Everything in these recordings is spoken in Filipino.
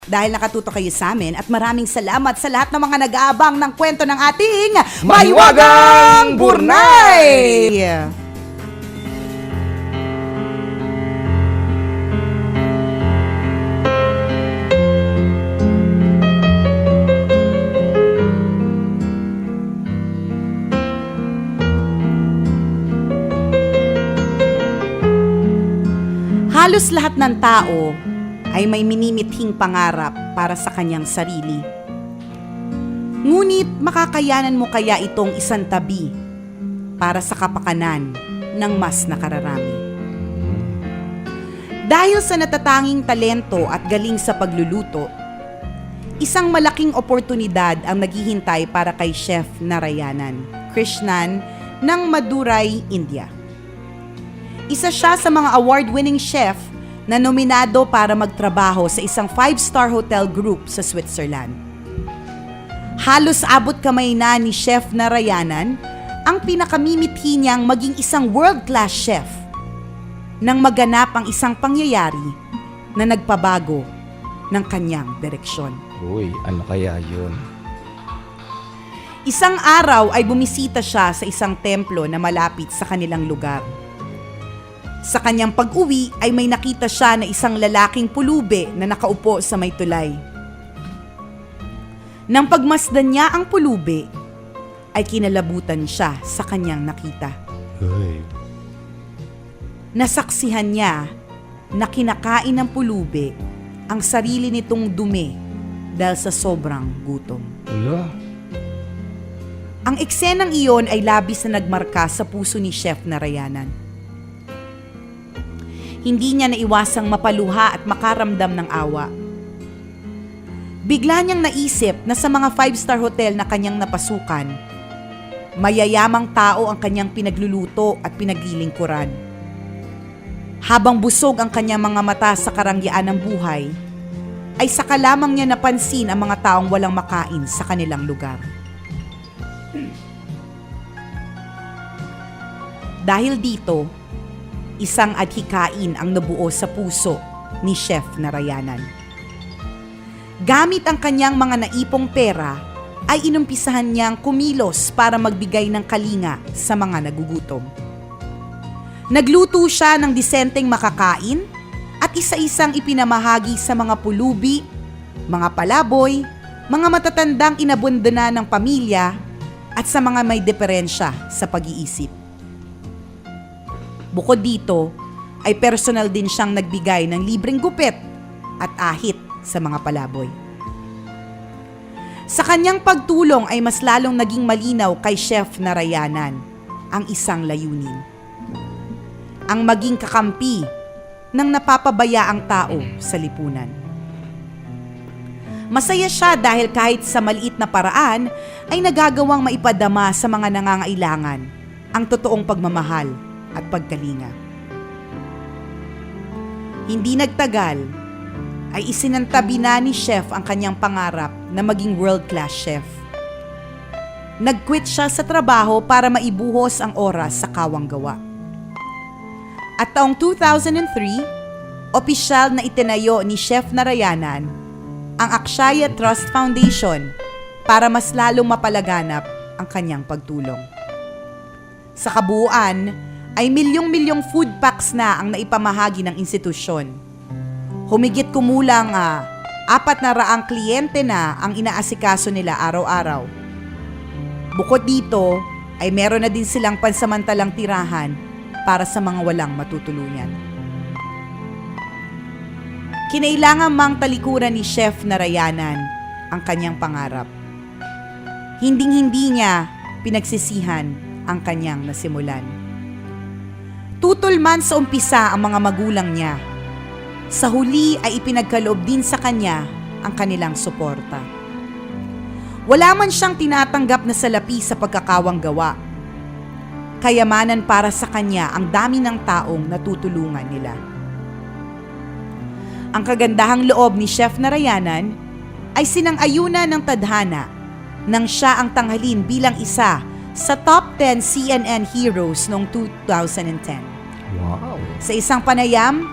dahil nakatuto kayo sa amin at maraming salamat sa lahat ng mga nag-aabang ng kwento ng ating Mahiwagang Burnay! Halos lahat ng tao ay may minimithing pangarap para sa kanyang sarili. Ngunit makakayanan mo kaya itong isang tabi para sa kapakanan ng mas nakararami? Dahil sa natatanging talento at galing sa pagluluto, isang malaking oportunidad ang naghihintay para kay Chef Narayanan Krishnan ng Madurai, India. Isa siya sa mga award-winning chef na nominado para magtrabaho sa isang 5-star hotel group sa Switzerland. Halos abot kamay na ni Chef Narayanan ang pinakamimithi niyang maging isang world-class chef nang maganap ang isang pangyayari na nagpabago ng kanyang direksyon. Uy, ano kaya yun? Isang araw ay bumisita siya sa isang templo na malapit sa kanilang lugar. Sa kanyang pag-uwi ay may nakita siya na isang lalaking pulubi na nakaupo sa may tulay. Nang pagmasdan niya ang pulubi, ay kinalabutan siya sa kanyang nakita. Uy. Nasaksihan niya na kinakain ng pulubi ang sarili nitong dumi dahil sa sobrang gutom. Wala. Ang eksenang iyon ay labis na nagmarka sa puso ni Chef Narayanan. Hindi niya naiwasang mapaluha at makaramdam ng awa. Bigla niyang naisip na sa mga 5-star hotel na kanyang napasukan, mayayamang tao ang kanyang pinagluluto at pinaglilingkuran. Habang busog ang kanyang mga mata sa karangyaan ng buhay, ay saka lamang niya napansin ang mga taong walang makain sa kanilang lugar. Dahil dito, isang adhikain ang nabuo sa puso ni Chef Narayanan. Gamit ang kanyang mga naipong pera, ay inumpisahan niyang kumilos para magbigay ng kalinga sa mga nagugutom. Nagluto siya ng disenteng makakain at isa-isang ipinamahagi sa mga pulubi, mga palaboy, mga matatandang inabundana ng pamilya at sa mga may diferensya sa pag-iisip. Bukod dito, ay personal din siyang nagbigay ng libreng gupit at ahit sa mga palaboy. Sa kanyang pagtulong ay mas lalong naging malinaw kay Chef Narayanan ang isang layunin. Ang maging kakampi ng napapabayaang tao sa lipunan. Masaya siya dahil kahit sa maliit na paraan ay nagagawang maipadama sa mga nangangailangan ang totoong pagmamahal at pagkalinga. Hindi nagtagal, ay isinantabi na ni Chef ang kanyang pangarap na maging world-class chef. Nag-quit siya sa trabaho para maibuhos ang oras sa kawang gawa. At taong 2003, opisyal na itinayo ni Chef Narayanan ang Akshaya Trust Foundation para mas lalong mapalaganap ang kanyang pagtulong. Sa kabuuan, ay milyong-milyong food packs na ang naipamahagi ng institusyon. Humigit kumulang 400 kliyente na ang inaasikaso nila araw-araw. Bukod dito, ay meron na din silang pansamantalang tirahan para sa mga walang matutuluyan. Kinailangan mang talikuran ni Chef Narayanan ang kanyang pangarap. Hinding-hindi niya pinagsisihan ang kanyang nasimulan. Tutol man sa umpisa ang mga magulang niya, sa huli ay ipinagkaloob din sa kanya ang kanilang suporta. Wala man siyang tinatanggap na salapi sa pagkakawang gawa. Kayamanan para sa kanya ang dami ng taong natutulungan nila. Ang kagandahang loob ni Chef Narayanan ay sinang-ayunan ng tadhana nang siya ang tanghalin bilang isa sa top 10 CNN heroes noong 2010. Wow. Sa isang panayam,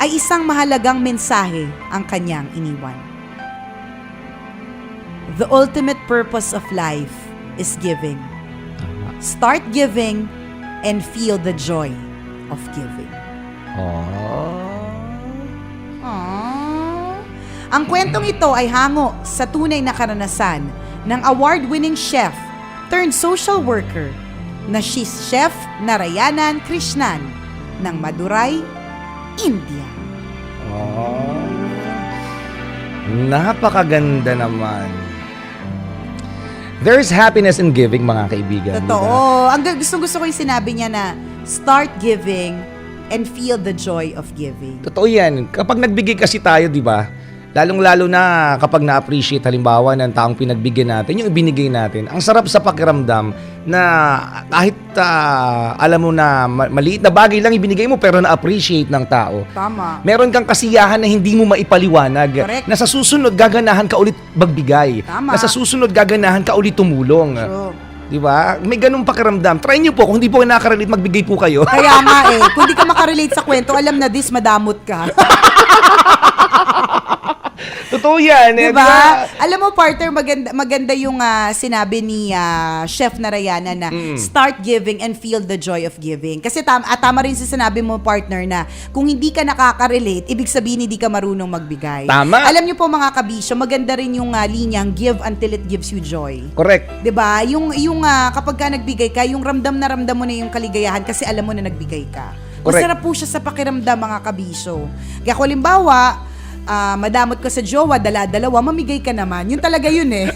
ay isang mahalagang mensahe ang kanyang iniwan. The ultimate purpose of life is giving. Start giving and feel the joy of giving. Aww. Ang kwentong ito ay hango sa tunay na karanasan ng award-winning chef turned social worker na si Chef Narayanan Krishnan ng Madurai, India. Napakaganda naman. There's happiness in giving, mga kaibigan. Totoo. Ang gusto ko yung sinabi niya na start giving and feel the joy of giving. Totoo yan. Kapag nagbigay kasi tayo, di ba? Lalong-lalo na kapag na-appreciate halimbawa ng taong pinagbigyan natin, yung ibinigay natin. Ang sarap sa pakiramdam na kahit alam mo na maliit na bagay lang ibinigay mo pero na-appreciate ng tao. Tama. Meron kang kasiyahan na hindi mo maipaliwanag. Correct. Na sa susunod gaganahan ka ulit magbigay. Tama. Na sa susunod gaganahan ka ulit tumulong. True. Di ba? May ganung pakiramdam. Try niyo po. Kung hindi po nakaka-relate, magbigay po kayo. Kaya nga kung di ka makarelate sa kwento, alam na this, madamot ka. Totoo yan. Diba? Alam mo, partner, maganda yung sinabi ni Chef Narayana na start giving and feel the joy of giving. Kasi tama rin sa sinabi mo, partner, na kung hindi ka nakaka-relate, ibig sabihin hindi ka marunong magbigay. Tama. Alam niyo po mga kabisyo, maganda rin yung linyang give until it gives you joy. Correct. 'Di ba? Yung kapag ka nagbigay ka, yung ramdam mo na yung kaligayahan kasi alam mo na nagbigay ka. Correct. Masarap po siya sa pakiramdam, mga kabisyo. Kaya kung halimbawa, madamot ka sa jowa, dala-dalawa, mamigay ka naman. Yun talaga yun eh.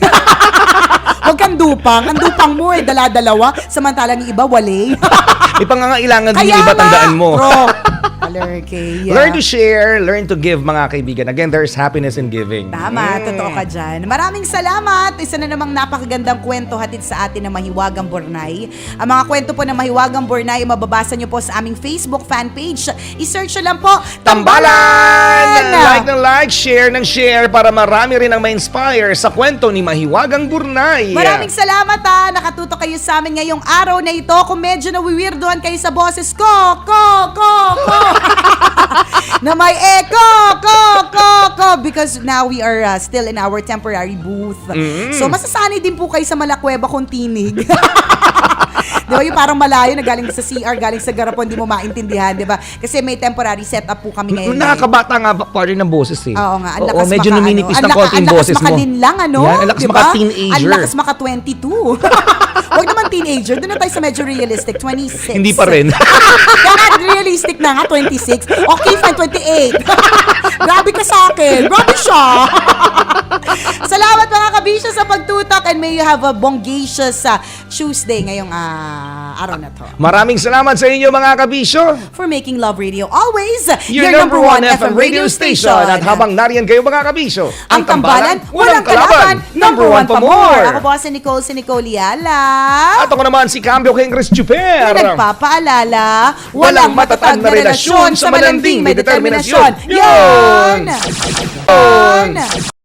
Huwag kang dupang. Ang dupang mo dala-dalawa, samantalang yung iba, wale. May pangangailangan din yung iba, tandaan mo. Bro. Alerkey. Learn to share, learn to give, mga kaibigan. Again, there's happiness in giving. Tama, totoo ka dyan. Maraming salamat. Isa na namang napakagandang kwento hatid sa atin ng Mahiwagang Burnay. Ang mga kwento po ng Mahiwagang Burnay, mababasa nyo po sa aming Facebook fan page. I-search nyo lang po, Tambalan! Like, share ng share para marami rin ang ma-inspire sa kwento ni Mahiwagang Burnay. Maraming salamat nakatuto kayo sa amin ngayong araw na ito. Kung medyo nawiwirdohan kayo sa boses ko, na may echo, because now we are still in our temporary booth. So masasanay din po kayo sa Malakweba kung tinig. Di ba yung parang malayo na galing sa CR, galing sa garapon, di mo maintindihan, di ba? Kasi may temporary setup po kami ngayon. Nakakabata nga pa rin ng boses eh. Oo nga, ang lakas medyo numinipis ng konti yung boses mo. Ang lakas makalinlang, Yan, ang lakas diba? maka-teenager. Ang lakas maka-22. Huwag naman teenager, doon na tayo sa medyo realistic, 26. Hindi pa rin. Kaya realistic na nga, 26. Okay, fine, 28. Grabe ka sa akin. Grabe siya. Salamat mga kabisyo sa pagtutok and may you have a bongacious Tuesday ngayong araw na to. Maraming salamat sa inyo, mga kabisyo. For making Love Radio always Your number one FM radio station. At habang nariyan kayo, mga kabisyo, ang tambalan, walang kalaban, number one pa more. Ako po si Nicole Liala. At ako naman si Cambio Kengres Chuper. Na nagpapaalala, walang matatag na relasyon sa malanding may determinasyon. Yun!